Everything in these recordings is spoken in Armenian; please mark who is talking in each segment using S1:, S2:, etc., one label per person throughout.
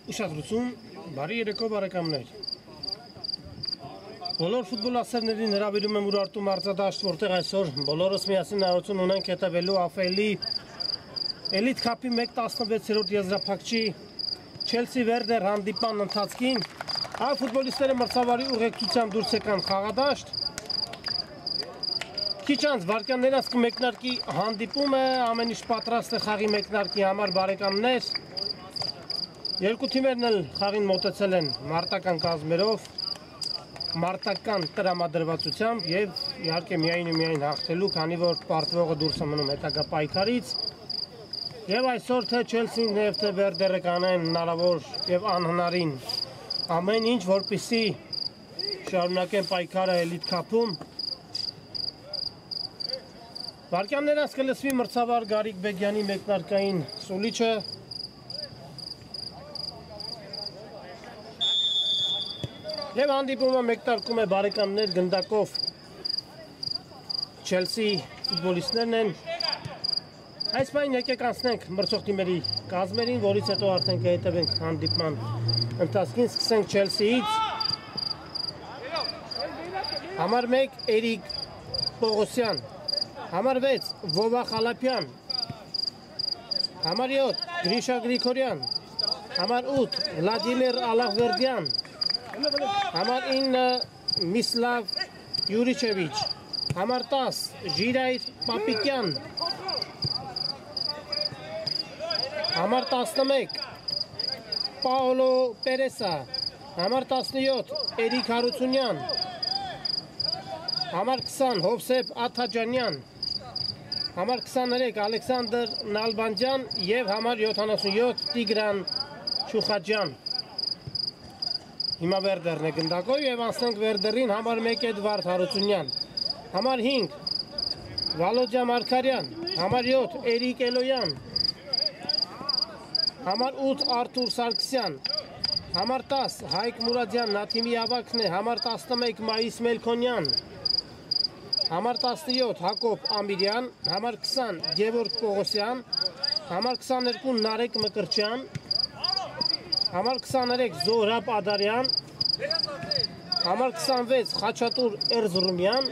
S1: Ուշադրություն, բարի երեկո բարեկամներ։ Բոլոր ֆուտբոլասերներին հրավիրում եմ Ուրարտու մարզադաշտ, որտեղ այսօր բոլորս միասին հնարավորություն ունենք հետևելու ԱՖԵԼ-ի Էլիթ քափի 1/16-րդ եզրափակչի Չելսի Վերդեր հանդիպման ընթացքին։ Այ ֆուտբոլիստները մրցավարի ուղեկցությամբ դուրս եկան խաղադաշտ։ Քիչ անց վարքյաններս կմեկնարկի հանդիպումը, ամեն ինչ պատրաստ է խաղի մեկնարկի համար բարեկամներ։ Երկու թիմերն էլ խաղին մոտեցել են մարտական կազմերով, մարտական տրամադրվածությամբ եւ իհարկե միայն ու միայն հաղթելու, քանի որ պարտվողը դուրս է մնում հետագա պայքարից։ Եվ այսօր թե Չելսին եւ թե Վերդերը կանեն հնարավոր եւ անհնարին ամեն ինչ, որպեսզի շարունակեն պայքարը Էլիթ քափում։ Վարքյաններս կլսվի մրցավար Գարիկ Բեգյանի մեկնարկային սուլիչը։ Եվ հանդիպումը մեկնարկում է բարեկամներ գնդակով Չելսի ֆուտբոլիստներն են։ Այս պայն եկեք անցնենք մրցող թիմերի կազմերին, որից հետո արդեն կհետևենք հանդիպման ընթացքին, սկսենք Չելսիից։ Համար 1 Էրիկ Պողոսյան, համար 6 Վովա Խալափյան, համար 7 Գրիշա Գրիգորյան, համար 8 Վլադիմիր Ալախվերդյան, համար 9 Միսլավ Յուրիչևիչ, համար 10 Ժիրայր Պապիկյան, համար 11 Պաոլո Պերեսա, համար 17 Էրիկ Հարությունյան, համար 20 Հովսեփ Աթաջանյան, համար 23 Ալեքսանդր Նալբանդյան և համար 77 Տիգրան Չուխաջյան։ Հիմա Վերդերն է գնդակով և անցնենք Վերդերին, համար 1 Էդվարդ Հարությունյան, համար 5 Վալոդյա Մարգարյան, համար 7 Էրիկ Էլոյան, համար 8 Արթուր Սարգսյան, համար 10 Հայկ Մուրադյան, նա թիմի ավագն է, համար 11 Մայիս Մելքոնյան, համար 17 Հակոբ Ամիրյան, համար 20 Գևորգ Պողոսյան, համար 22 Նարեկ Մկրչյան, համար 23 Զոհրաբ Ադարյան, համար 26 Խաչատուր Էրզրումյան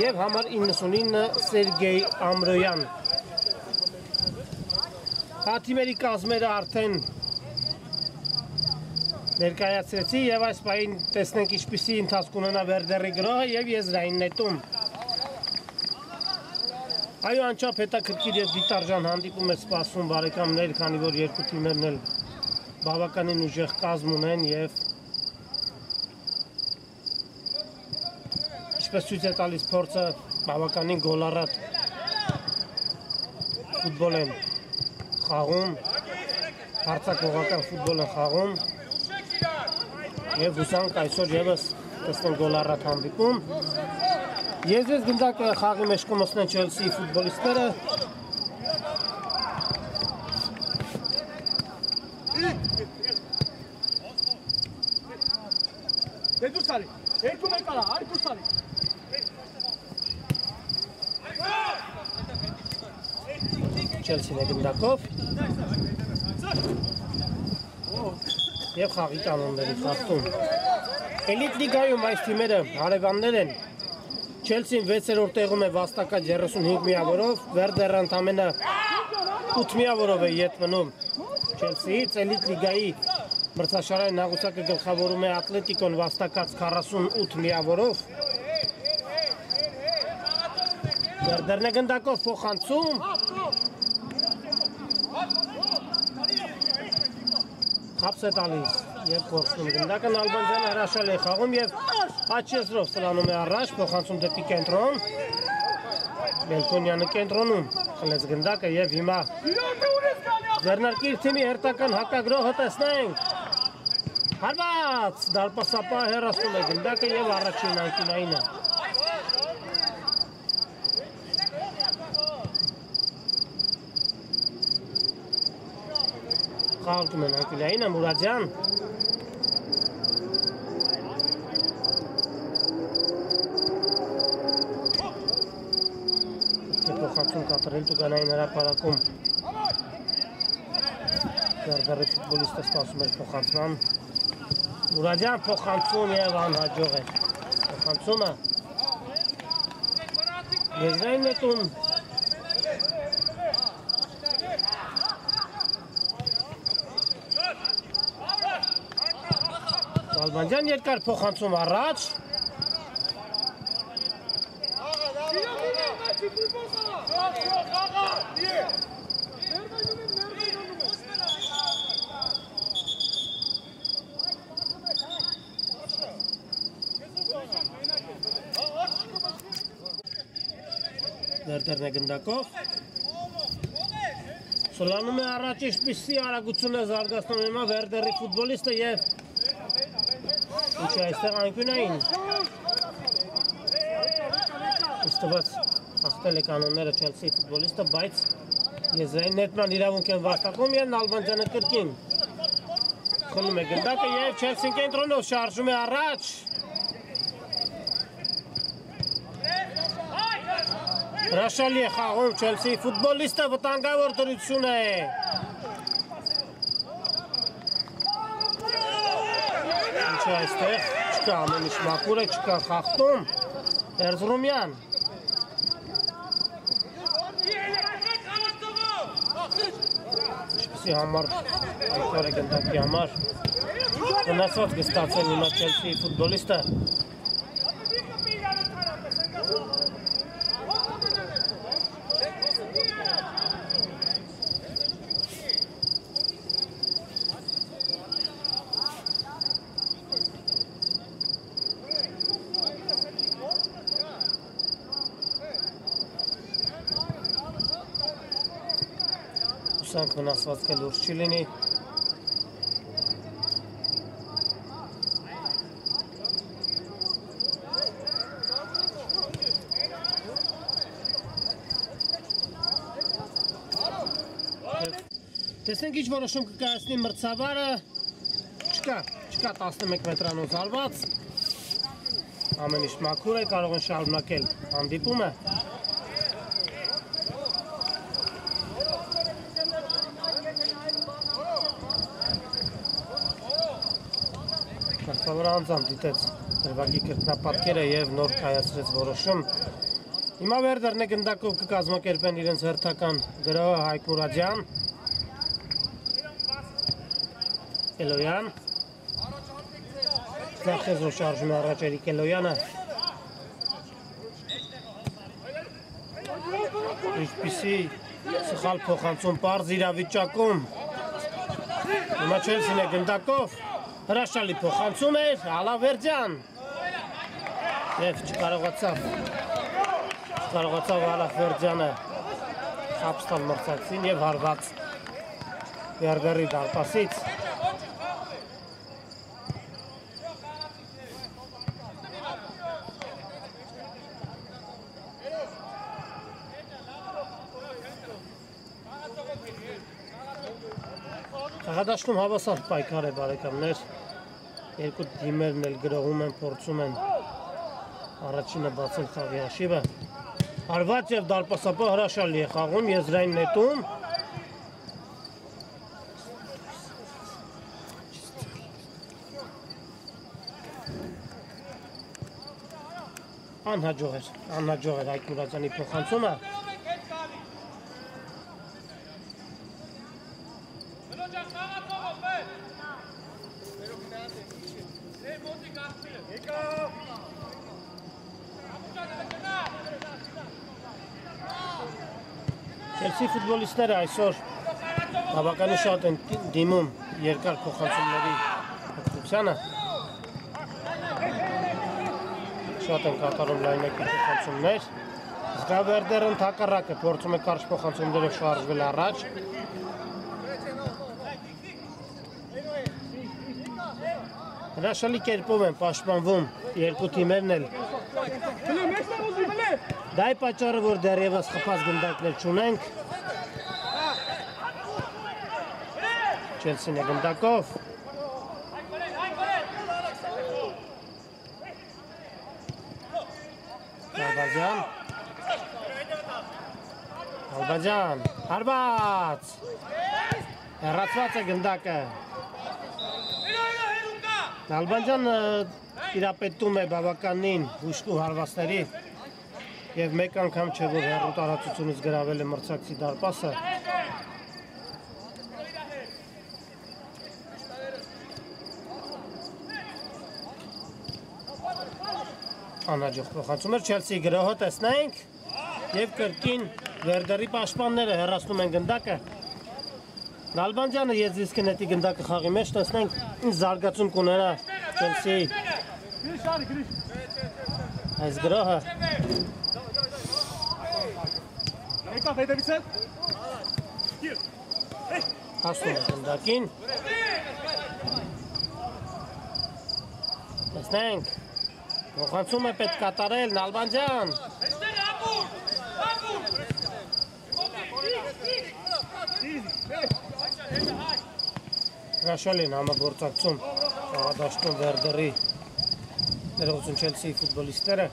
S1: և համար 99 Սերգեյ Ամրոյան։ Թիմերի կազմերը արդեն ներկայացրեցի և այս պահին տեսնենք ինչպիսի ընթացք ունենա Վերդերի գրոհը և եզրային նետում։ Այո, անչափ հետաքրքիր և դիտարժան հանդիպում է սպասում բարեկամներ, քանի որ երկու թիմերն էլ բավականին ուժեղ կազմ ունեն և ինչպես ցույց է տալիս փորձը բավականին գոլառատ ֆուտբոլ են խաղում, հարձակողական ֆուտբոլ են խաղում և հուսանք այսօր ևս տեսնենք գոլառատ հանդիպում։ Եզրես գնդակը խաղի մեջ կմսնեն Չելսի ֆուտբոլիստները։ Չելսին է գնդակով և խաղի կանոնների խախտում։ Էլիթ լիգայում այս թիմերը հարևաններ են։ Չելսին 6-րդ տեղում է վաստակած 35 միավորով, Վերդերը ընդամենը 8 միավորով է ետ մնում Չելսիից, Էլիթ լիգայի մրցաշարային հաղթանակը գլխավորում է Ատլետիկոն վաստակած 48 միավորով։ Վերդերն է գնդակով փոխանցում։ Խապս է տալիս և կորցնում գնդակը, Նալբանդյանը հրաշալի է խաղում և աչեզրով սլանում է առաջ, փոխանցում դեպի կենտրոն, Մելքոնյանը կենտրոնում խլեց գնդակը և հիմա ձեռնարկիր թիմի հերթական հակագրոհը տեսնենք։ Հարված, դարպասապա հեռացնում է գնդակը և առաջին անկյունայինը։ Խաղարկում են անկյունայինը, Մուրադյան։ Փոխանցում կատարել Տուգանային հրապարակում։ Վերդերի ֆուտբոլիստը սպասում էր փոխանցման։ Մուրադյան փոխանցում և անհաջող է։ Փոխանցումը եզրային նետում։ Գալբանդյան երկար փոխանցում առաջ։ Վերդերն է գնդակով։ Սոլանում է առաջ ինչպիսի արագություն է զարգացնում հիմա Վերդերի ֆուտբոլիստը և ինչ է այստեղ անկյունային։ Իստված հաղթել է կանոնները Չելսիի ֆուտբոլիստը, բայց եզրային նետման իրավունք են վաստակում և Նալբանդյանը կրկին խլում է գնդակը և Չելսին կենտրոնով շարժում է առաջ։ Հրաշալի է խաղում Չելսիի ֆուտբոլիստը, վտանգավոր դրություն է։ Ինչ է այստեղ, չկա ամեն ինչ մաքուր է, չկա խախտում, Էրզրումյան։ Ինչպիսի համար, այդքար է գնդակի համար, վնասված գստացել հիմա Չելսիի ֆուտբոլիստը։ Հուսանք վնասված կլուրջ չի լինի։ Տեսնենք ինչ որոշում կկայացնի մրցավարը, չկա 11 մետրանոց հարված, ամեն ինչ մաքուր է, կարող են շարունակել հանդիպումը։ Մրցավարը անձամբ դիտեց դրվագի կրկնապատկերը և նոր կայացրեց որոշում։ Հիմա Վերդերն է գնդակով կկազմակերպեն իրենց հերթական գրողը Հայկ Մուրադյան։ Էլոյան, Զախեզով շարժում է առաջ Էրիկ Էլոյանը։ Ինչպիսի սխալ փոխանցում պարզ իրավիճակում։ Հիմա Չելսին է գնդակով, հրաշալի փոխանցում էր Ալավերդյան։ Եվ չկարողացավ Ալավերդյանը խապ ստալ մրցակցին և հարված Վերդերի դարպասից։ Խաղադաշտում հավասար պայքար է բարեկամներ, երկու դիմերն էլ գրողում են, փորձում են առաջինը բացել խաղի հաշիվը։ Հարված և դարպասապա հրաշալի է խաղում եզրային նետում։ Անհաջող էր Հայկ Մուրադյանի փոխանցումը։ Չելսի ֆուտբոլիստները այսօր բավականին շատ են դիմում երկար փոխանցումների ակտիվությանը։ Շատ են կատարում լայնակի փոխանցումներ։ Վերդերը ընդհակառակը փորձում է կարճ փոխանցումներով շարժվել առաջ։ Հրաշալի կերպով են պաշտպանվում երկու թիմերն էլ։ Դա է պատճառը, որ դեռևս խփած գնդակներ չունենք։ Չելսին է գնդակով։ Ալբաջան, հարված, հեռացված է գնդակը։ Ալբաջան իրապետում է բավականին հուշկու հարվածների և մեկ անգամ չէ, որ հեռու տարածությունից գրավել է մրցակցի դարպասը։ Անհաջող փոխանցում էր Չելսիի գրոհը, տեսնենք, և կրկին Վերդերի պաշտպանները հեռացնում են գնդակը։ Նալբանդյանը եզրիսկի նետի գնդակը խաղի մեջ, տեսնենք ինչ զարգացում կունենա Չելսիի այս գրոհը։ Հասնում է գնդակին։ Տեսնենք, փոխանցում է պետք կատարել Նալբանդյան։ Հրաշալի են համագործակցում խաղադաշտում Վերդերի ներողություն Չելսիի ֆուտբոլիստները։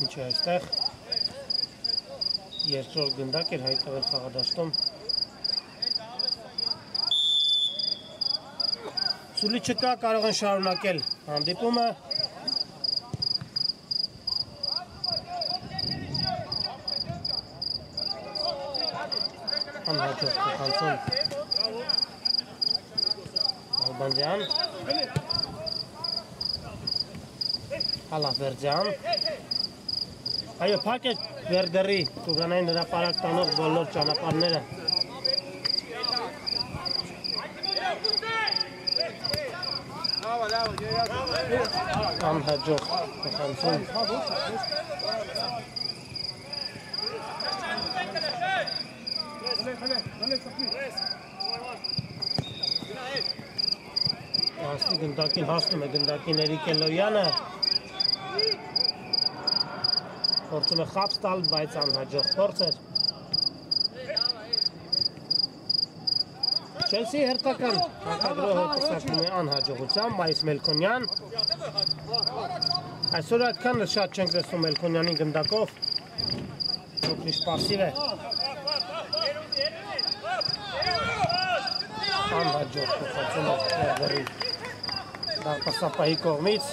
S1: Ինչ է այստեղ, երկրորդ գնդակ էր հայտնվել խաղադաշտում։ Սուլի չկա, կարող են շարունակել հանդիպումը։ Անհաջող փոխանցում Ալբանդյան, Ալավերդյան։ Այո, փակ է Վերդերի Տուգանային հրապարակ տանող բոլոր ճանապարհները։ Անհաջող փոխանցում։ Հասնի գնդակին, հասնում է գնդակին Էրիկ Էլոյանը։ Փորձում է խապս տալ, բայց անհաջող փորձ էր։ Չելսիի հերթական հարկագրոհը պսակում է անհաջողությամբ, Մայիս Մելքոնյան։ Այսօր այդքան շատ չենք տեսնում Մելքոնյանի գնդակով, փոքրիշ պասիվ է։ Անհաջող փոխանցում է Վերդերի դարպասապահի կողմից։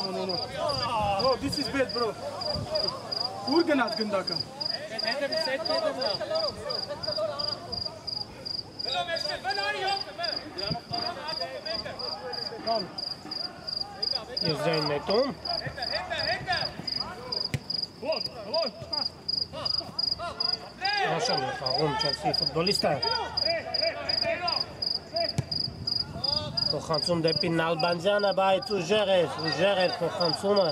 S2: No, this is bad, bro. Ուր գնաց գնդակը։
S1: Եզրային նետում։ Հաշան է խաղում Չելսիի ֆուտբոլիստը։ Փոխանցում դեպի Նալբանդյանը, բայց ուժեղ էր փոխանցումը։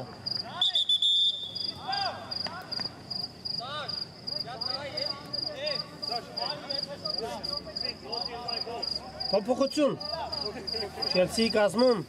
S1: Փոփոխություն Չելսիի կազմում։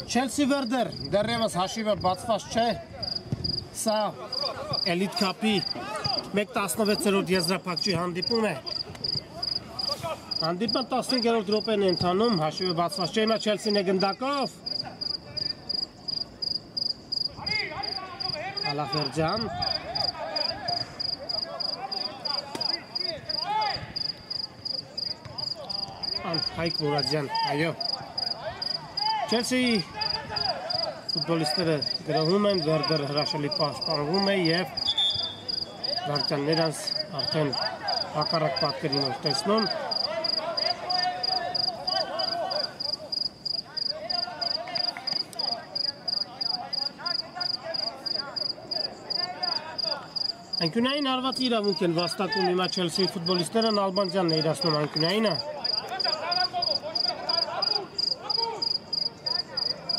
S1: Չելսի Վերդեր, դեռևս հաշիվը բացված չէ, սա էլիտ կապի 1-16-րդ եզրափակչի հանդիպում է։ Հանդիպը 15-րդ րոպեն է ընթանում, հաշիվը բացված չէ, հիմա Չելսին է գնդակով։ Ալավերդյան։ Հայկ Մուրադյան, այո։ Չելսիի ֆուտբոլիստները գրավում են, Վերդեր հրաշալի պաշտպանվում է եւ վարչաններս արդեն հակառակ պատկերին որ տեսնում Անկյունային հարված իրավունք են վաստակում հիմա Չելսիի ֆուտբոլիստները Նալբանդյանն է իրացնում անկյունայինը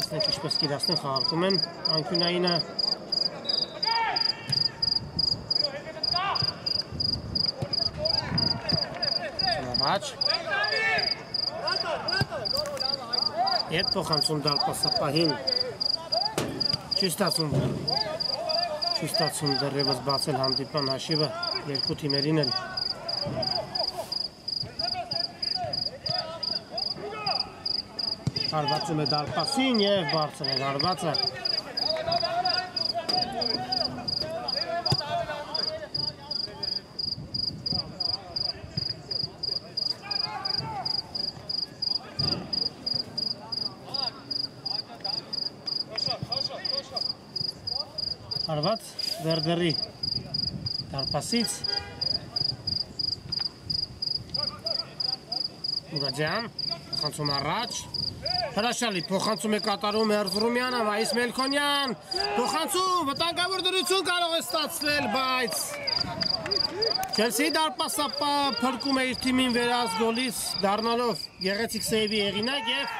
S1: Տեսնենք ինչպես կիրացնեն խաղարկում են անկյունայինը Սնավաչ Ետ փոխանցում դարպասապահին Չի ստացում դեռևս բացել հանդիպան հաշիվը երկու թիմերին էլ Հարվածում է դարպասին և բարձր է հարվածը Հարված Վերդերի դարպասից Մուրադյան փոխանցում առաջ Հրաշալի փոխանցում է կատարում Էրզրումյանը Վայիս Մելքոնյան փոխանցում վտանգավոր դրություն կարող է ստացվել բայց Չելսիի դարպասապահը փրկում է իր թիմին վերած գոլից դառնալով գեղեցիկ սեյվի հեղինակ եւ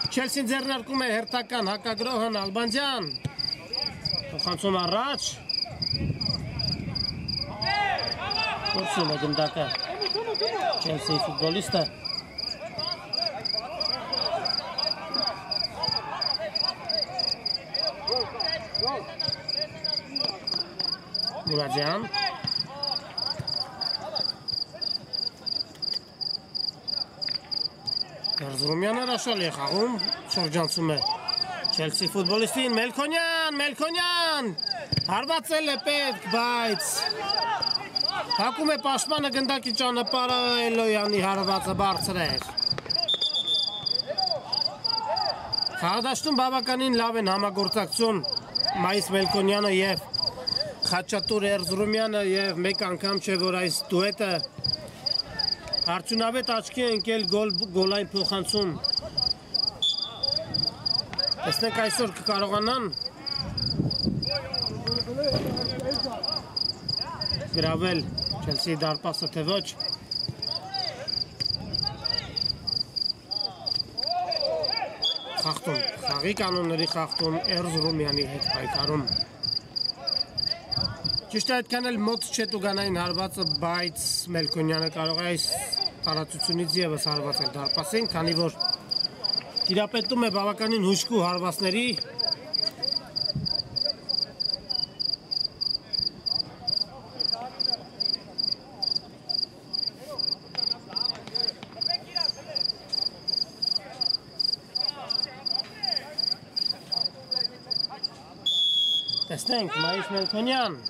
S1: Չելսին ձեռնարկում է հերթական հակագրոհը Նալբանդյան Փոխանցում առաջ Փորձում է գնդակը Չելսիի ֆուտբոլիստը Մուրադյան Էրզրումյանը հրաշալի է խաղում շրջանցում է Չելսի ֆուտբոլիստին Մելքոնյան հարվածել է պետք բայց հակում է պաշտպանը գնդակի ճանապարհը Էլոյանի հարվածը բարձր էր Խաղադաշտում բավականին լավ են համագործակցություն Մայիս Մելքոնյանը եւ Խաչատուր Էրզրումյանը եւ մեկ անգամ չէ որ այս դուետը արդյունավետ աչքի է ընկել գոլային փոխանցում Տեսնենք այսօր կկարողանան գրավել Չելսիի դարպասը թե ոչ Խաղթում, խաղի կանոնների խաղթում Էրզրումյանի հետ պայքարում Ճիշտ է այդքան էլ մոտ չէ տուգանային հարվածը, բայց Մելքոնյանը կարող է այս տարածությունից ևս հարվածել դարպասին, քանի որ տիրապետում է բավականին հուժկու հարվածների Տեսնենք, Մայիս Մելքոնյան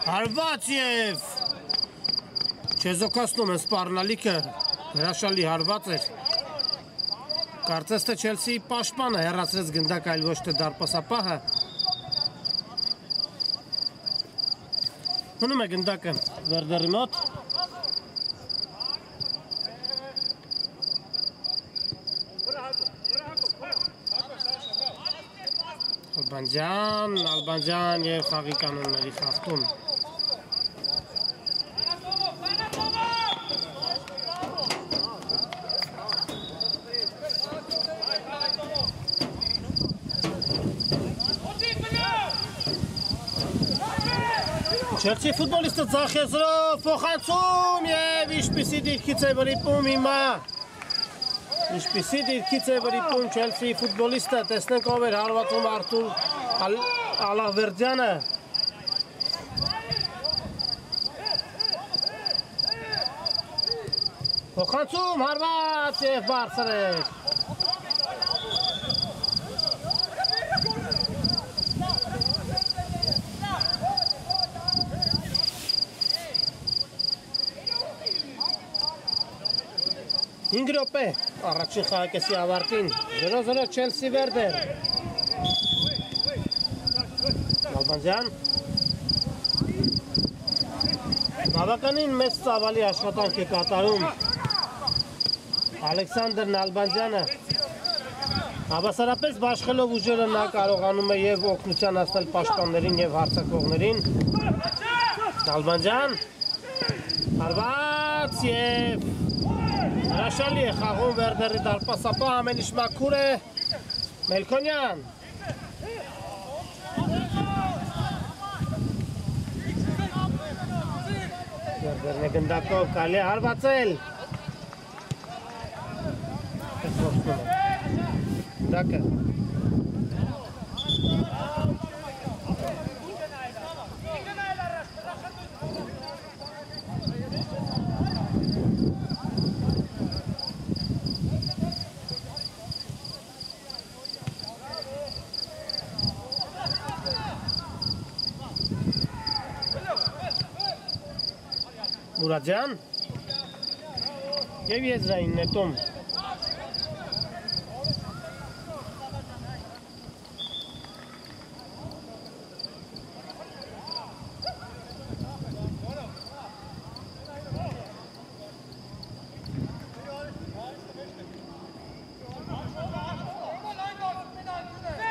S1: Հարված և չեզոքացնում են սպառնալիքը հրաշալի հարված էր Կարծես թե Չելսիի պաշտպանը հեռացրեց գնդակ այլ ոչ թե դարպասապահը Մնում է գնդակը Վերդերի մոտ Նալբանդյան և խաղի կանոնների խախտում Չելսի ֆուտբոլիստը ձախեցրով փոխանցում և ինչպիսի դիրքից է վրիպում հիմա Ինչպիսի դիրքից է վրիպում Չելսիի ֆուտբոլիստը տեսնենք ով էր հարվածում Արթուր Ալավերդյանը Փոխանցում հարված և բարձր էր Հինգ րոպե Առաջին խաղակեսի ավարտին 0-0 Չելսի Վերդեր Նալբանդյան բավականին մեծ ծավալի աշխատանք է կատարում Ալեքսանդր Նալբանդյանը հավասարապես բաշխելով ուժերը նա կարողանում է և օգնության հասնել պաշտպաններին և հարձակվողներին Նալբանդյան հարված և հրաշալի է խաղում Վերդերի դարպասապահ ամեն ինչ մաքուր է Մելքոնյան Վերդերն է գնդակով կարելի է հարվածել Դակը Մուրադյան և եզրային նետում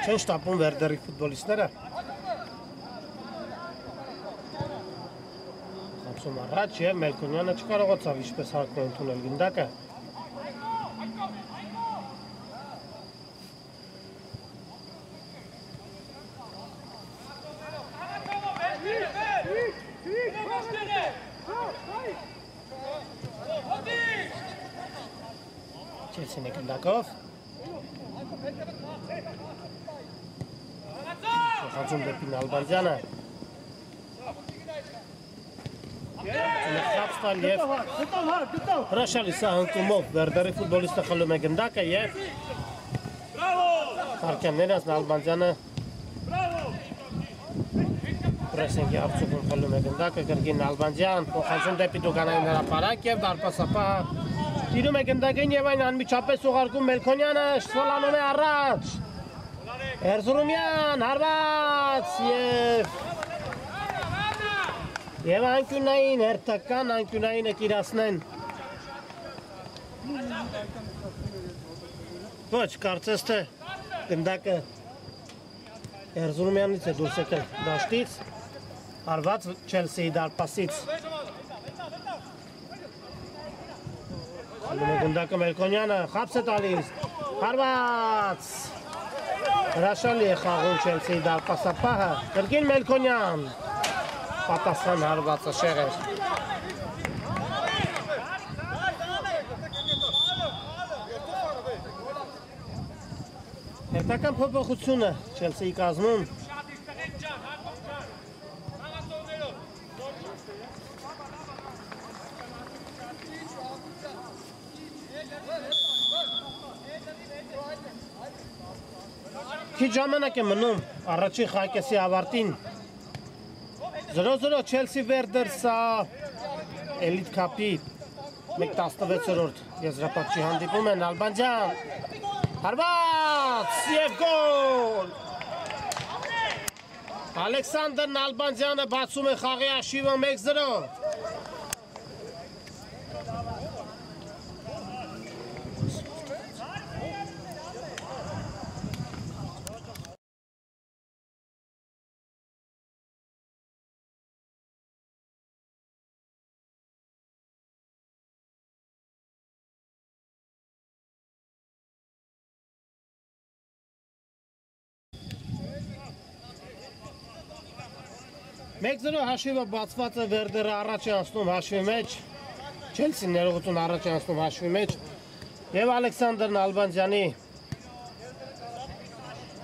S1: Չեն շտապում Վերդերի ֆուտբոլիստները Խամսում առաջ և Մելքոնյանը չկարողացավ ինչպես հարկն է ընդունել գնդակը Չելսին է գնդակով Խանցում դեպի Նալբանդյանը Խապստալ և հրաշալի սահնկումով Վերդերի ֆուտբոլիստը խլում է գնդակը և Թարքյաններս Նալբանդյանը պրեսինգի արդյունքում խլում է գնդակը գրգին Նալբանդյան փոխանցում դեպի դուգանային հրապարակ և դարպասապահը տիրում է գնդակին և այն անմիջապես ուղարկում Մելքոնյանը շլանում է առաջ Էրզրումյան հարված և անկյունային հերթական անկյունային է կիրասնեն Ոչ կարծես թե գնդակը Էրզրումյանից է դուրս եկել դաշտից հարված Չելսիի դարպասից Խլում է գնդակը Մելքոնյանը խապս է տալիս հարված Հրաշալի է խաղում Չելսիի դարպասապահը գրգին Մելքոնյան պատասխան հարվածը շեղեր Հերթական փոփոխությունը Չելսիի կազմում Քիչ ժամանակ է մնում առաջին խաղակեսի ավարտին 0-0 Չելսի Վերդեր սա Էլիտ քափի 16-րդ եզրափակչի հանդիպում է Նալբանդյան հարված և գոլ Ալեքսանդր Նալբանդյանը բացում է խաղի հաշիվը 1-0 1-0 հաշիվը բացված է Վերդերը առաջ է անցնում հաշվի մեջ Չելսին ներողություն առաջ է անցնում հաշվի մեջ և Ալեքսանդր Նալբանդյանի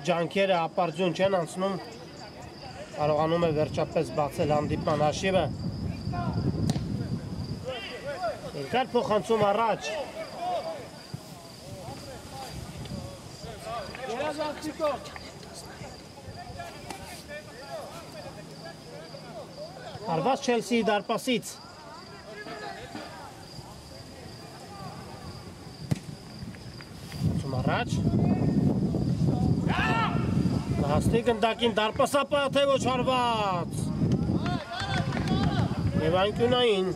S1: ջանքերը ապարդյուն չեն անցնում կարողանում է վերջապես բացել հանդիպման հաշիվը երկար փոխանցում առաջ Հարված Չելսիի դարպասից առաջ հասնի գնդակին դարպասապա թե ոչ հարված և անկյունային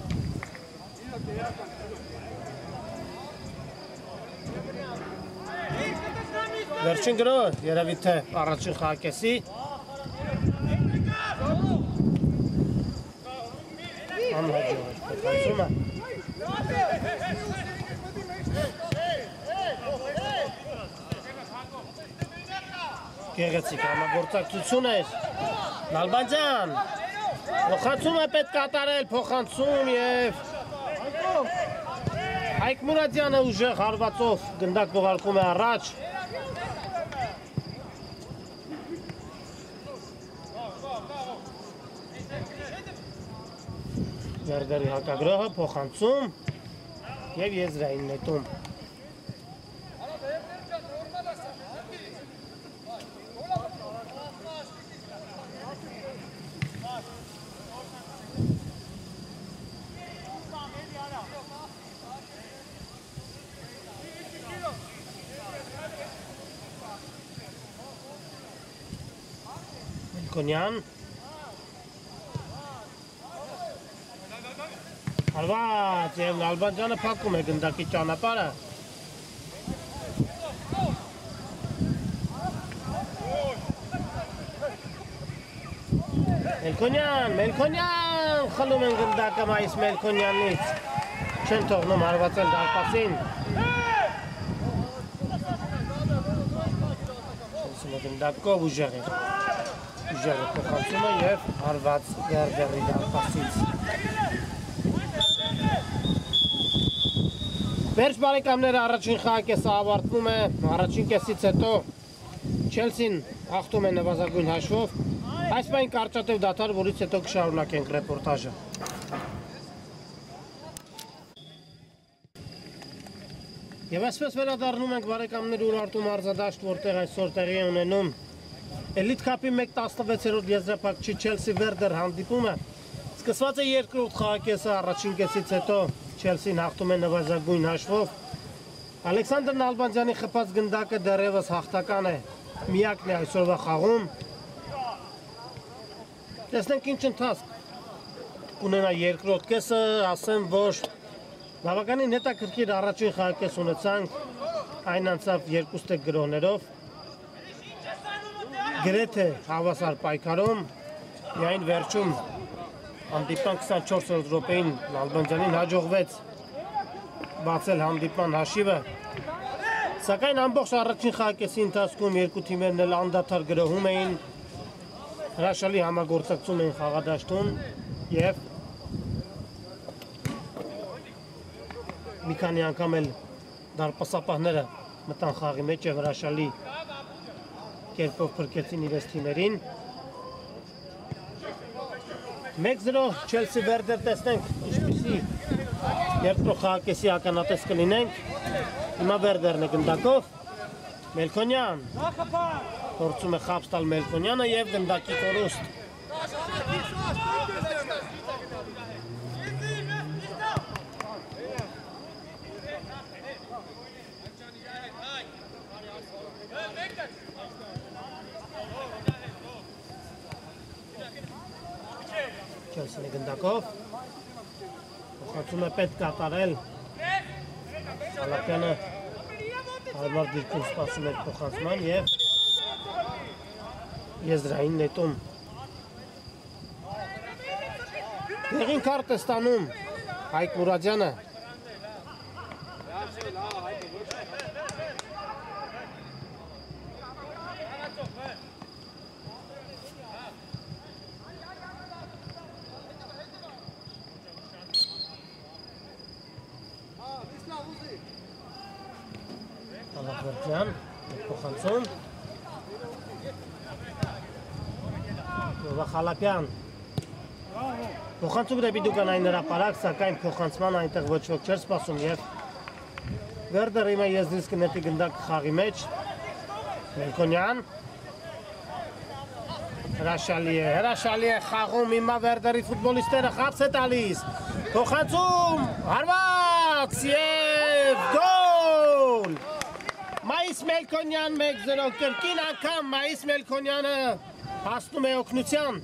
S1: վերջին գրո երևի թե առաջին խաղակեսի անհաջող էր փոխանցումը գեղեցիկ համագործակցություն էր Նալբանդյան փոխանցում է պետք կատարել փոխանցում և Հայկ Մուրադյանը ուժեղ հարվածով գնդակ բողարկում է առաջ Վերդերի հակագրոհը փոխանցում և եզրային նետում Մելքոնյան Հարված և Նալբանդյանը փակում է գնդակի ճանապարհը Մելքոնյան խլում են գնդակը Մայիս Մելքոնյանից չեն թողնում հարվածել դարպասին գնդակով ուժեղ է փոխանցումը և հարված Վերդերի դարպասից Վերջ բարեկամները առաջին խաղակեսը ավարտվում է, առաջին կեսից հետո Չելսին հաղթում է նվազագույն հաշվով, այս պայն կարճատև դադար, որից հետո կշարունակենք ռեպորտաժը։ Եվ այսպես վերադառնում ենք բարեկամներ Ուրարտու մարզադաշտ, որտեղ այսօր տեղի է ունենում Էլիտ կապի 1-16-րդ եզրափակչի Չելսի Վերդեր հանդիպումը, սկսված է երկրորդ խաղակեսը առաջին կեսից հետո Չելսին հաղթում է նվազագույն հաշվով Ալեքսանդր Նալբանդյանի խփած գնդակը դեռևս հաղթական է միակն է այսօրվա խաղում Տեսնենք ինչ ընթացք կունենա երկրորդ կեսը ասեմ որ բավականին հետաքրքիր առաջին խաղակես ունեցանք այն անցավ 2 տեք գրոհներով գրեթե հավասար պայքարում միայն վերջում Հանդիպան 24 րոպեին Նալբանդյանին հաջողվեց բացել հանդիպան հաշիվը Սակայն ամբողջ առաջին խաղակեսի ընթացքում երկու թիմերն էլ անդադար գրոհում էին հրաշալի համագործակցում էին խաղադաշտում և մի քանի անգամ էլ դարպասապահները մտան խաղի մեջ և հրաշալի կերպով փրկեցին իրենց թիմերին 1-0 Չելսի Վերդեր տեսնենք ինչպիսի երկրորդ խաղակեսի ականատես կլինենք հիմա Վերդերն է գնդակով Մելքոնյան փորձում է խաբս տալ Մելքոնյանը և գնդակի կորուստ Չելսին է գնդակով փոխանցում է պետք կատարել Հալապյանը հարմար դիրքում սպասում է փոխանցման և եզրային նետում դեղին քարտ է ստանում Հայկ Մուրադյանը Հալապյան փոխանցում Հալապյան փոխանցում դեպի դուկանային հրապարակ, սակայն փոխանցման այնտեղ ոչ ոք չէր սպասում և Վերդերը հիմա եզրից կնետի գնդակ խաղի մեջ Մելքոնյան հրաշալի է խաղում հիմա Վերդերի ֆուտբոլիստները խաբս է տալիս փոխանցում հարված և գոլ Մայիս Մելքոնյան 1-0 կրկին անգամ Մայիս Մելքոնյանը հասնում է օգնության։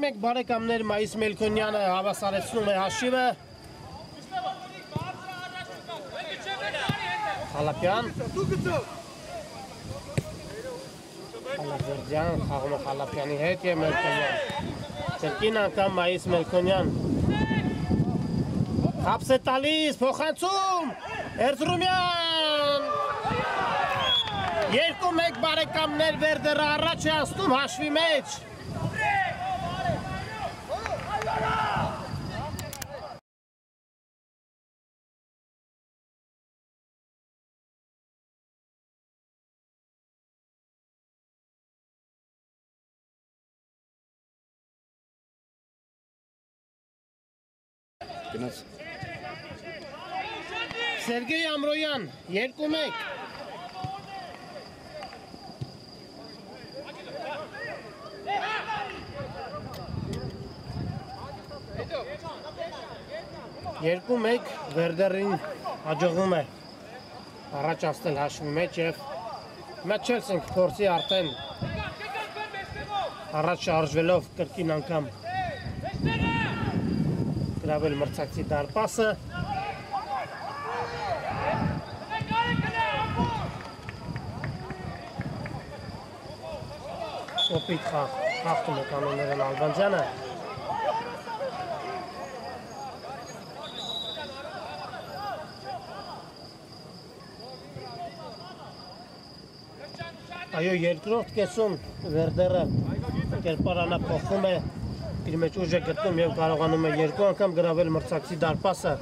S1: Մեկ բարեկամներ Մայիս Մելքոնյանը հավասարեցնում է հաշիվը։ Խալապյան Խալապյան խաղում է Խալապյանի հետ և Մելքոնյան։ Կրկին անգամ Մայիս Մելքոնյան խապս է տալիս, փոխանցում Էրզրումյան 2-1 բարեկամներ Վերդերը առաջ է անցնում հաշվի մեջ։ Սերգեյ Ամրոյան 2-1 2-1 Վերդերին հաջողվում է առաջ անցնել հաշվի մեջ և հիմա Չելսին կփորձի արդեն առաջ շարժվելով կրկին անգամ գրավել մրցակցի դարպասը Կոպիտ խաղթում է կանոններն Ալբանջանը Այո, երկրորդ կեսում Վերդերը կերպարանափոխվում է իր մեջ ուժ է գտնում և կարողանում է 2 անգամ գրավել մրցակցի դարպասը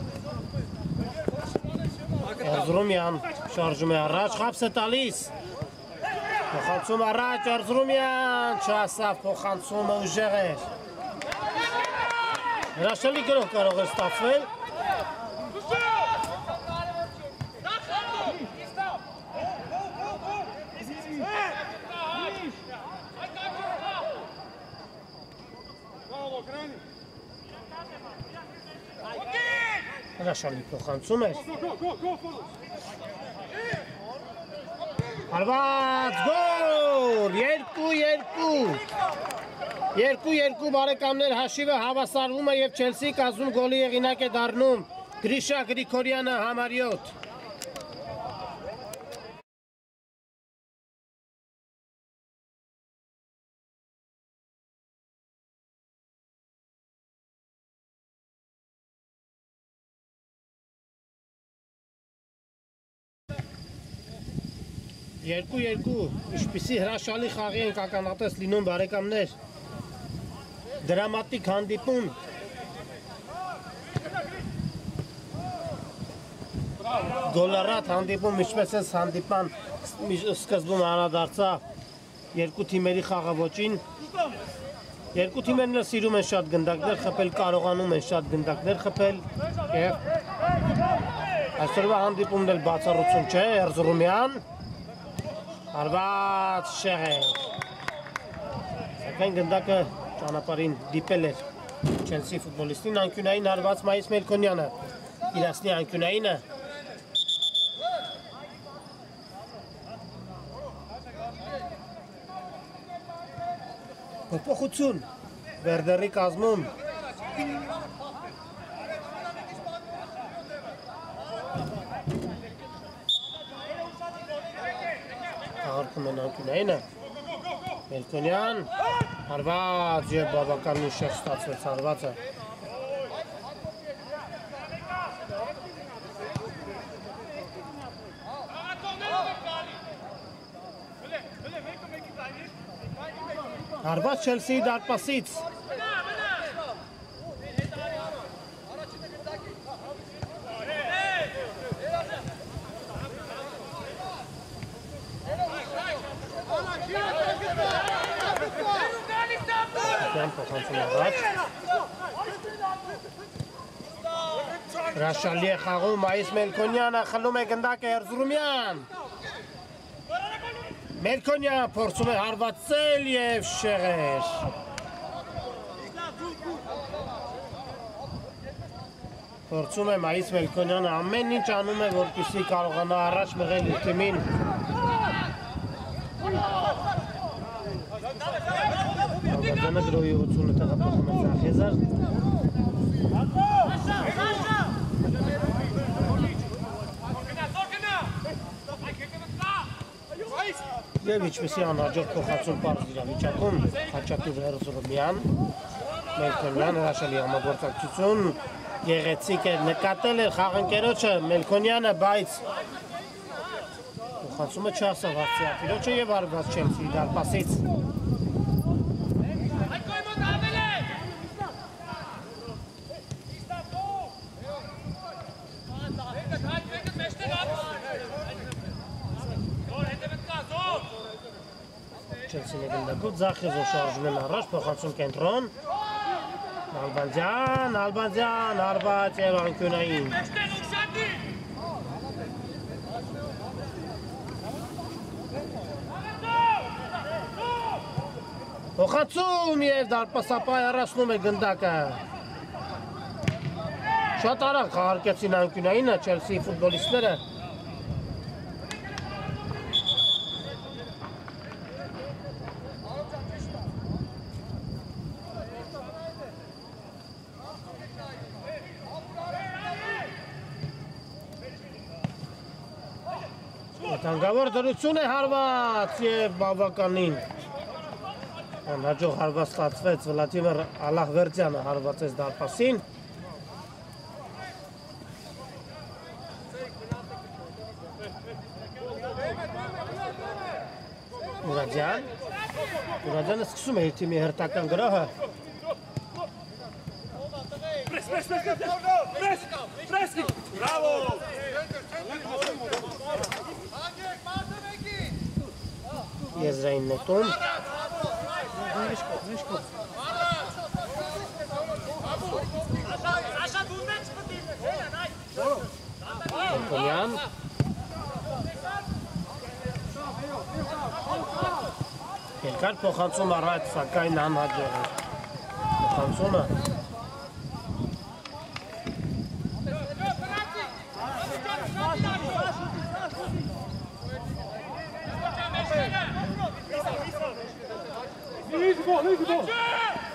S1: Էրզրումյան շարժում է առաջ, խապս է տալիս Փոխանցում առաջ Էրզրումյան չհասավ փոխանցումը ուժեղ էր Հրաշալի գրով կարող է ստացվել Հրաշալի փոխանցում էր Հարված գոլ 2-2 բարեկամներ հաշիվը հավասարվում է և Չելսի կազմում գոլի եղինակ է դառնում Գրիշա Գրիգորյանը համար 7 2-2 ինչպիսի հրաշալի խաղի ենք ականատես լինում բարեկամներ դրամատիկ հանդիպում գոլառատ հանդիպում ինչպես էս հանդիպան սկզբում անդրադարձավ երկու թիմերի խաղաոճին երկու թիմերն սիրում են շատ գնդակներ խփել կարողանում են շատ գնդակներ խփել և այսօրվա հանդիպումն էլ բացառություն չէ Էրզրումյան Հարված շեղեր Սակայն գնդակը ճանապարհին դիպել էր Չելսի ֆուտբոլիստին անկյունային հարված Մայիս Մելքոնյանը իրացնի անկյունայինը Փոփոխություն Վերդերի կազմում Աղրկում են անկյունայինը Մելքոնյան հարված և բավական ուշեղ ստացվեց հարվածը Հարված Չելսիի դարպասից Պապիկյան փոխանցում առաջ։ Հրաշալի է խաղում Մայիս Մելքոնյանը, խլում է գնդակը Էրզրումյան։ Մելքոնյան փորձում է հարվածել և շեղեր։ Փորձում է Մայիս Մելքոնյանը ամեն ինչ անում է, որպեսզի կարողանա առաջ մղել իր թիմին։ Ալբանյանը գրոհիությունը տեղափոխում է Զախեզար։ Եվ ինչպեսի անհաջող փոխանցում պարզ իրավիճակում Խաչատուր Էրզրումյան, Մելքոնյան հրաշալի համագործակցություն, գեղեցիկ է նկատել էր խաղընկերոջը Մելքոնյանը, բայց փոխանցումը չհասավ Արցախի և արված Չելսիի դարպասից։ Չելսին է գնդակով, Զախեզով շարժում են առաջ, փոխանցում կենտրոն։ Ալբանյան, հարված և անկյունային։ Փոխանցում և դարպասապահ հեռացնում է գնդակը։ Շատ արագ խաղարկեցին անկյունայինը Չելսիի ֆուտբոլիստները։ Վտանգավոր դրություն է հարված և բավականին անհաջող հարված ստացվեց Վլադիմիր Ալլահվերդյանը հարվածեց դարպասին։ Ուրադյանը սկսում է իր թիմի հերթական գրոհը։ Եզրային նետում։ Մելքոնյան։ Երկար փոխանցում առաջ, սակայն անհաջող է փոխանցումը։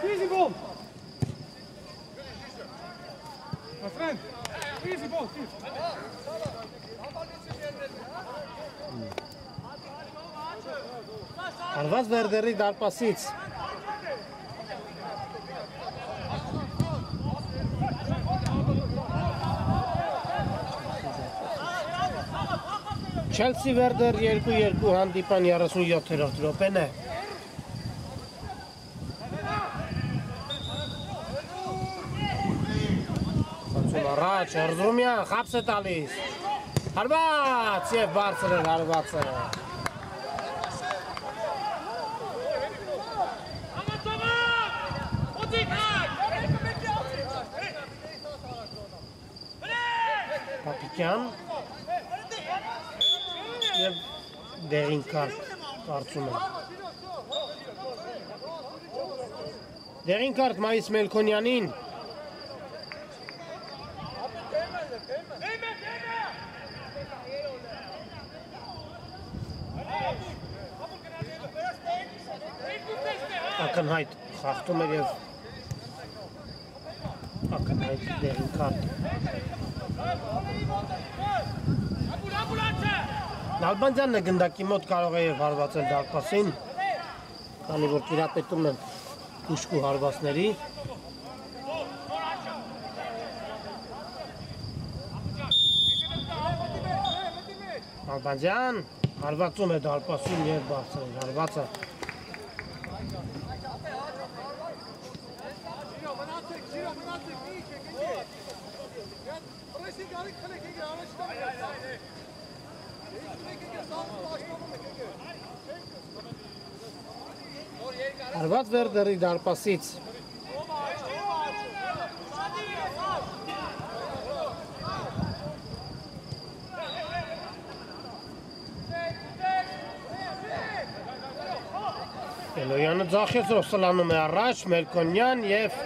S2: Easy ball. My friend, easy ball.
S1: Հարված Վերդերի դարպասից։ Չելսի Վերդեր 2-2 հանդիպան 37-րդ րոպեն է։ Խանցում առաջ, Էրզրումյան խապս է տալիս։ Հարված և բարձր էր հարվածը։ Պապիկյան և դեղին կարծում է։ Դեղին կարտ Մայիս Մելքոնյանին։ Ակնհայտ խախտում էր և ակնհայտ դեղին կարտ։ Ալբանյանն է գնդակի մոտ կարող է և հարվածել դարպասին, քանի որ տիրապետում են ուշկու հարվածների։ Ալբանյան հարվածում է դարպասին և բարձր է հարվածը։ Հարված Վերդերի դարպասից։ Էլոյանը ձախեցրով սլանում է առաջ, Մելքոնյան և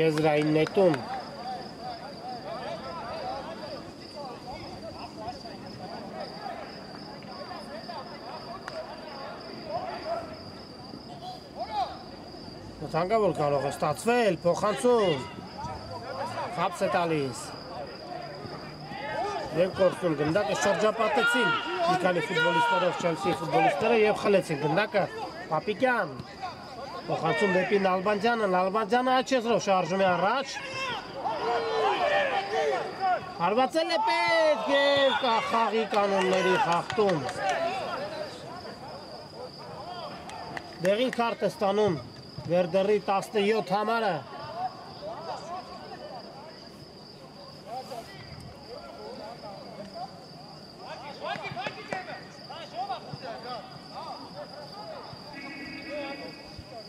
S1: եզրային նետում։ Մթանգավոր կարող է ստացվել, փոխանցում, խապս է տալիս։ Եվ կորսում գնդակը շրջապատեցին մի քանի ֆուտբոլիստերով Չելսիի ֆուտբոլիստերը և խլեցին գնդակը Պապիկյան։ Փոխանցում դեպի Նալբանդյանը աչեցրով շարժում է առաջ։ Հարվածել է պետք և խաղի կանոնների խախտում։ Դեղին քարտ է ստանում Վերդերի 17 համարը։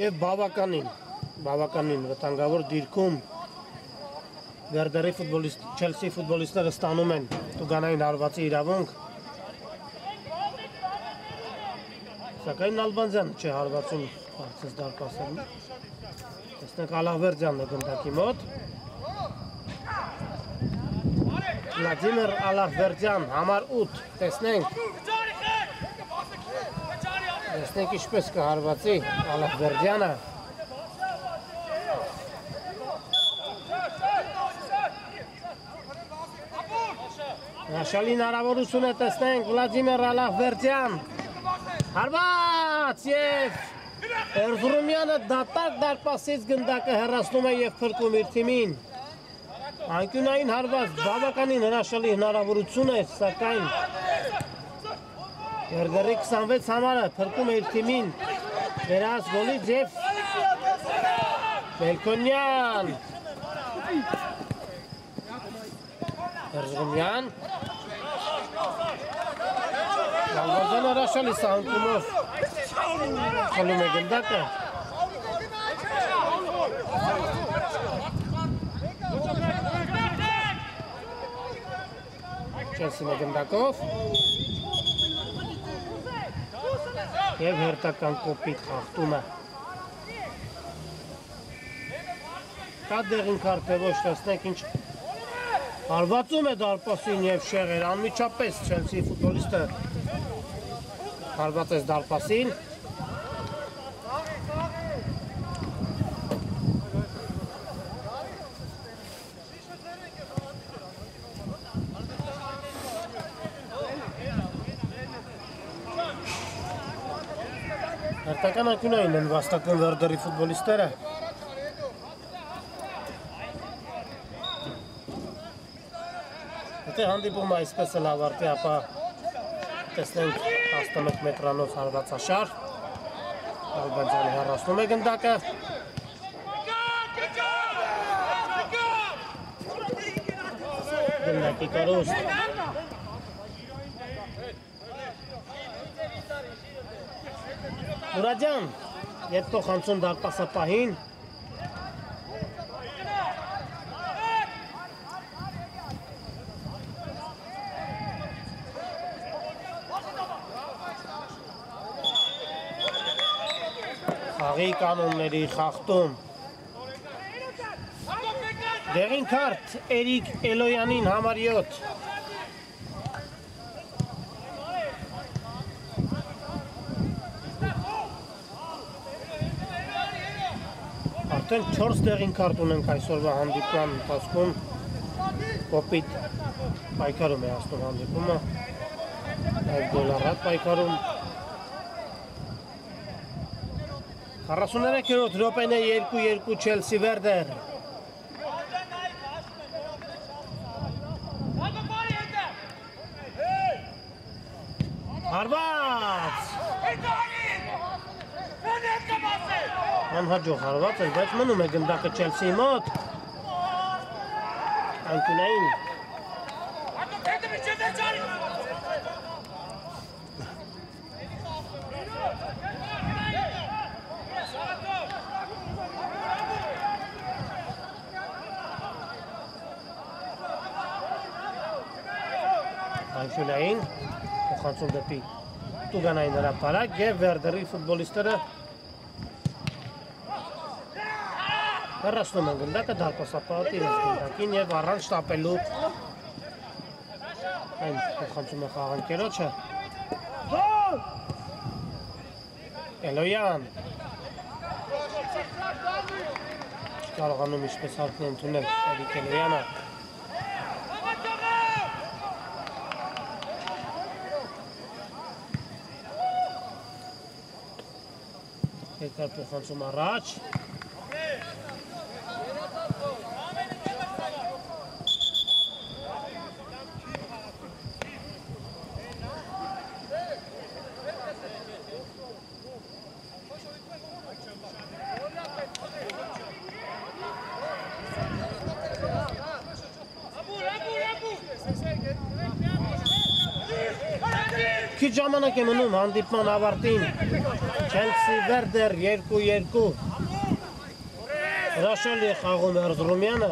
S1: Եվ բավականին վտանգավոր դիրքում Վերդերի Չելսիի ֆուտբոլիստները ստանում են տուգանային հարվածի իրավունք։ Սակայն Նալբանդյանը չէ հարվածում հարցես դարպասել։ Տեսնենք Ալաղվերդյանն է գնդակի մոտ։ Վլադիմիր Ալաղվերդյան, համար 8, տեսնենք ինչպես կհարվածի Ալաղվերդյանը։ Հաշալի հնարավորություն է տեսնենք Վլադիմիր Ալաղվերդյան։ Հարված և Էրզրումյանը դատարկ դարպասից գնդակը հեռացնում է և փրկում իր թիմին։ Անկյունային հարված բավականին հրաշալի հնարավորություն է, սակայն Վերդերի 26 համարը փրկում է իր թիմին վերած գոլից և Մելքոնյան։ Էրզրումյան Նալբանդյանը հրաշալի սահմքումով խլում է գնդակը։ Չելսին է գնդակով և հերթական կոպիտ խախտումը։ Կա դեղին քարտ է, ոչ տեսնենք ինչ հարվածում է դարպասին և շեղեր, անմիջապես Չելսիի ֆուտբոլիստը հարվածեց դարպասին։ Հերթական անկյունային են վաստակում Վերդերի ֆուտբոլիստերը։ Եթե հանդիպումը այսպես էլ ավարտի, ապա տեսնենք 11 մետրանով հարվածաշար։ Նալբանդյանը հեռացնում է գնդակը։ Գնդակի կորուստ։ Մուրադյան, երբ փոխանցում դարպասապահին։ Խաղի կանոնների խախտում։ Դեղին քարտ Էրիկ Էլոյանին համար 7։ Արդեն 4 դեղին քարտ ունենք այսօրվա հանդիպման ընթացքում։ Կոպիտ պայքարում է հասնում հանդիպումը։ Այդ գոլառատ պայքարում 43-րդ րոպեն է 2-2 Չելսի Վերդեր։ Հարված։ Անհաջող հարված է, բայց մնում է գնդակը Չելսիի մոտ։ Անկյունային։ Անկյունային, փոխանցում դեպի Տուգանային հրապարակ և Վերդերի ֆուտբոլիստերը հեռացնում են գնդակը դարպասապահատի իրենց գնդակին և առանց շտապելու այն փոխանցում է խաղանկերոջը Էլոյան չկարողանում ինչպես հարկն է ընդունել Էրիկ Էլոյանը երկար փոխանցում առաջ Քիչ ժամանակ է մնում հանդիպման ավարտին Չելսի Վերդեր 2-2 հրաշալի է խաղում Էրզրումյանը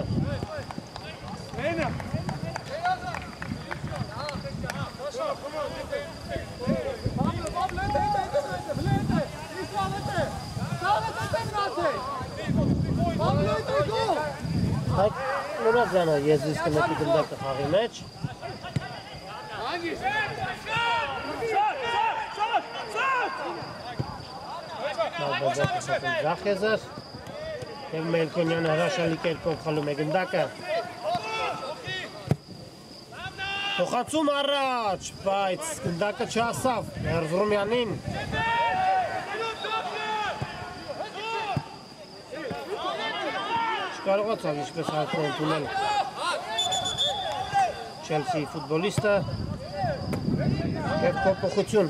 S1: Հայկ Մուրադյանը եզրիսկը մետի գնդակը խաղի մեջ Զախեզր և Մելքոնյանը հրաշալի կերպով խլում է գնդակը Փոխանցում առաջ, բայց գնդակը չհասավ Էրզրումյանին Չկարողացավ ինչպես հարկն ընդունել Չելսիի ֆուտբոլիստը և փոփոխություն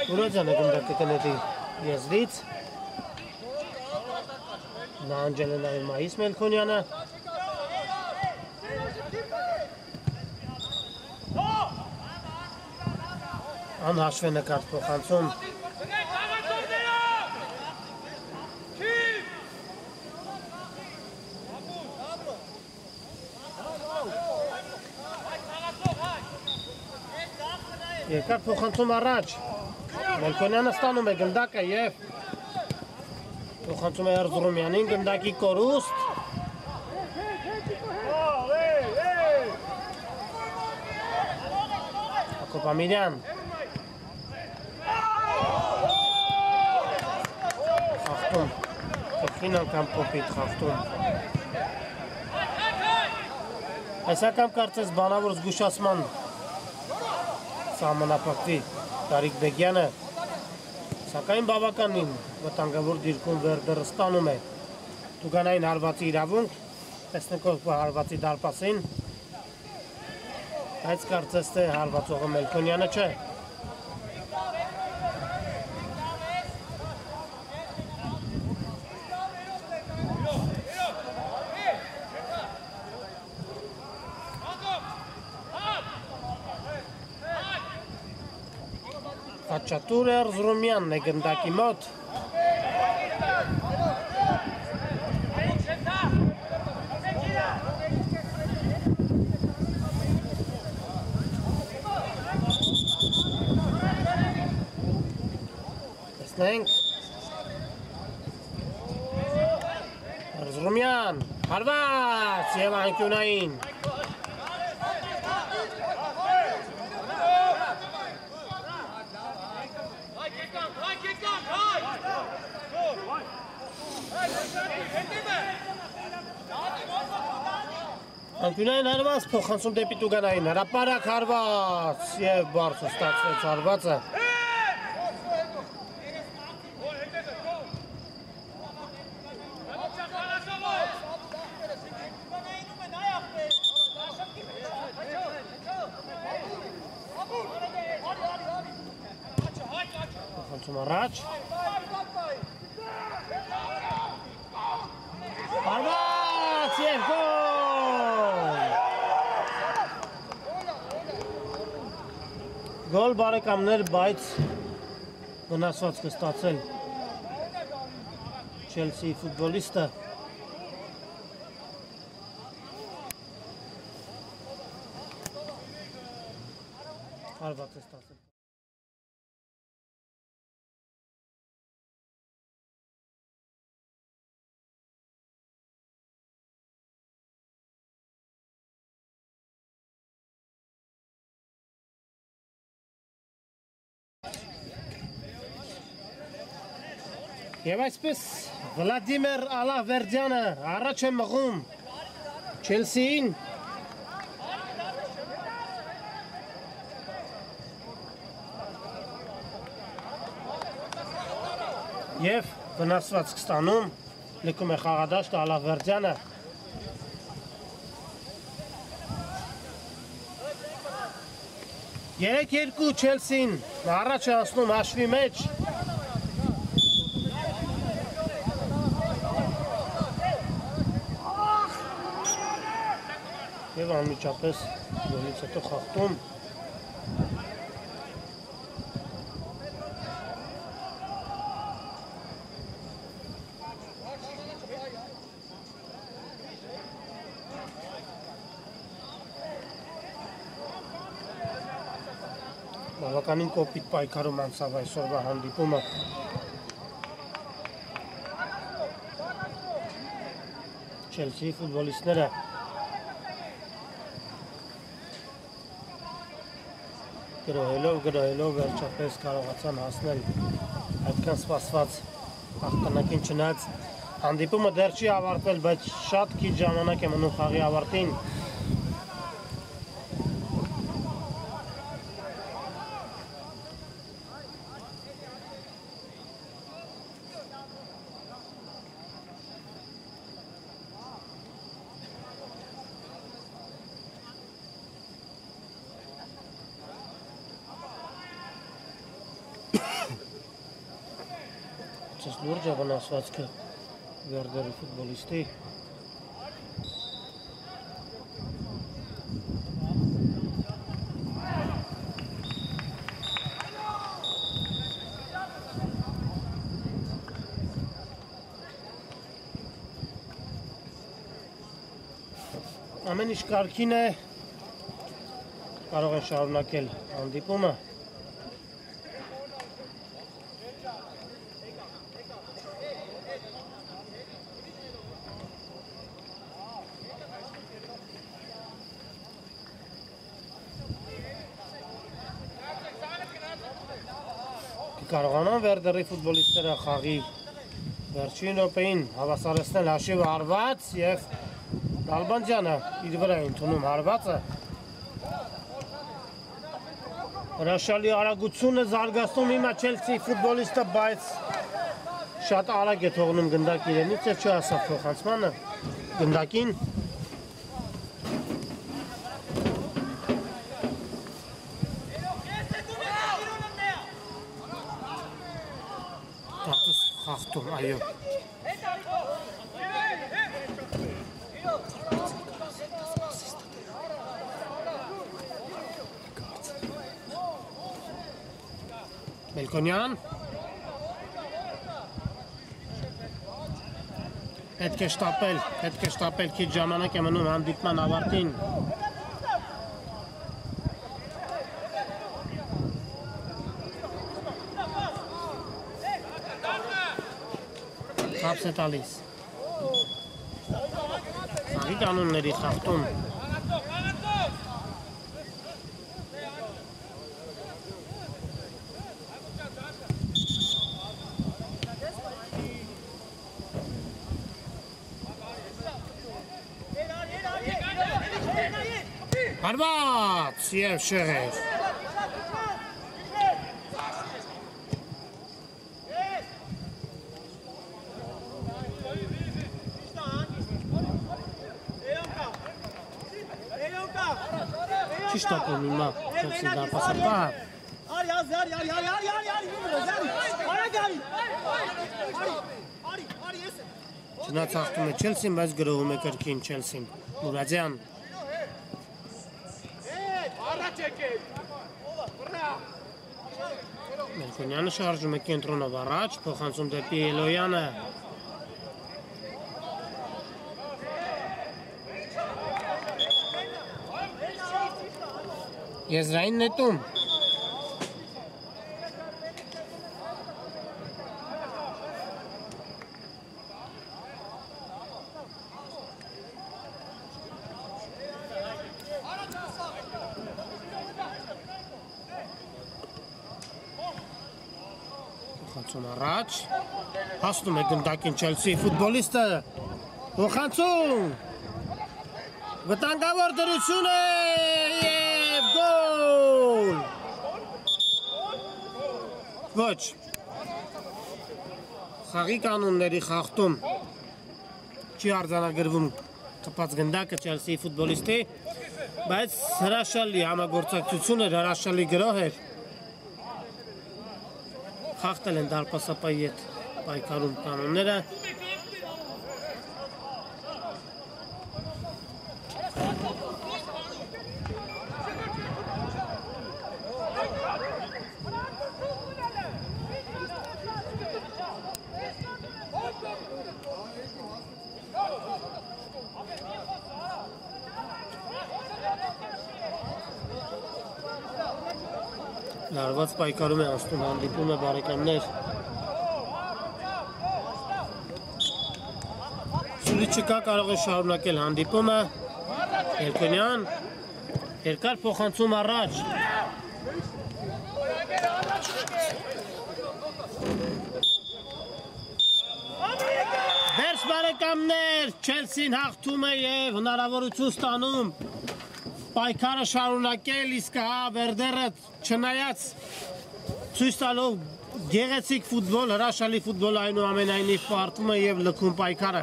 S1: Մուրադյանը գնդակը կնետի եզրից Նա անջել է նաև Մայիս Մելքոնյանը Անհաշվ է նկատ փոխանցում Երկար փոխանցում առաջ Մելքոնյանը ստանում է գնդակը և փոխանցում է Էրզրումյանին գնդակի կորուստ Հակոբ Ամիրյան Խաղթում Կրկին անգամ կոպիտ խաղթում Այս անգամ կարծես բանավոր զգուշացման Սահմանափակվի Տարիկ Բեգյանը Սակայն բավականին վտանգավոր դիրքում Վերդերը ստանում է Տուգանային հարվածի իրավունք Տեսնենք հարվածի դարպասին Բայց կարծես թե հարվածողը Մելքոնյանը չէ Խաչատուր Էրզրումյանն է գնդակի մոտ Տեսնենք Էրզրումյան հարված և անկյունային Անկյունային հարված փոխանցում դեպի Տուգանային հրապարակ հարված և բարձր ստացվեց հարվածը Փոխանցում առաջ Հարված և Գոլ բարեկամներ, բայց վնասված կստացել Chelsea ֆուտբոլիստը։ Հարված է ստացել։ Եվ այսպես Վլադիմիր Ալավերդյանը առաջ է մղում Չելսիին։ Եվ վնասվածք ստանում, լքում է խաղադաշտը Ալավերդյանը։ Երեք երկու Չելսին առաջ է անցնում հաշվի մեջ։ Եվ անմիջապես գոլից հետո խախտում։ Բավականին կոպիտ պայքարում անցավ այսօրվա հանդիպումը։ Չելսիի ֆուտբոլիստները գրոհելով վերջապես կարողացան հասնել այդքան սպասված հաղթանակին, չնայած հանդիպումը դեռ չի ավարտվել, բայց շատ քիչ ժամանակ է մնում խաղի ավարտին։ Լուրջ է վնասվածքը Վերդերի ֆուտբոլիստի։ Ամեն ինչ կարգին է, կարող են շարունակել հանդիպումը։ Կարողանան Վերդերի ֆուտբոլիստները խաղի վերջին րոպեին հավասարեցնել հաշիվը հարված և Նալբանդյանը իր վրա է ընդունում հարվածը։ Հրաշալի արագություն է զարգացնում հիմա Չելսիի ֆուտբոլիստը, բայց շատ արագ է թողնում գնդակ իրենից և չի հասավ փոխանցմանը գնդակին։ Խախտում, այո։ Մելքոնյան։ Պետք է շտապել, քիչ ժամանակ է մնում հանդիպման ավարտին։ Խապս է տալիս։ Սաղի կանունների խախտում։ Հարված և շեղեր։ Ճիշտ ապում հիմա Չելսի դարպասապահ։ Չնայած հաղթում է Չելսին, բայց գրոհում է կրկին Չելսին։ Մուրադյան։ Մելքոնյանը շարժում է կենտրոնով առաջ, փոխանցում դեպի Էլոյանը։ Եզրային նետում։ Խանցում առաջ, հասնում է գնդակին Չելսիի ֆուտբոլիստը, խանցում, վտանգավոր դրություն է և գոլ, ոչ, խաղի կանոնների խախտում, չի արձանագրվում թպած գնդակը Չելսիի ֆուտբոլիստի, բայց հրաշալի համագործակցություն էր, հրաշալի գրոհ էր, խախտել են դարպասապայի հետ պայքարում կանոնները։ Լարված պայքարում է անցնում, հանդիպում է բարեկամներ։ Սուլիչը կա կարող է շարունակել հանդիպումը, Երկոնյան, երկար փոխանցում առաջ։ Վերջ բարեկամներ, Չելսին հաղթում է և հնարավորություն ստանում պայքարը շարունակել, իսկ հա Վերդերը չնայած ցույց տալով գեղեցիկ ֆուտբոլ, հրաշալի ֆուտբոլ այնուամենայնիվ պարտվում է և լքում պայքարը։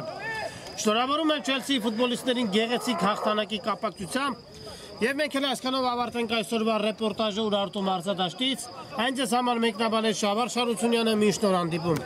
S1: Շնորհավորում եմ Չելսիի ֆուտբոլիստներին գեղեցիկ հաղթանակի կապակցությամբ և մենք էլ այսքանով ավարտենք այսօրվա ռեպորտաժը Ուրարտու մարզադաշտից։ Այն ձեզ համար մեկնաբանել Շավարժ Հարությունյանը, մինչ նոր հանդիպում։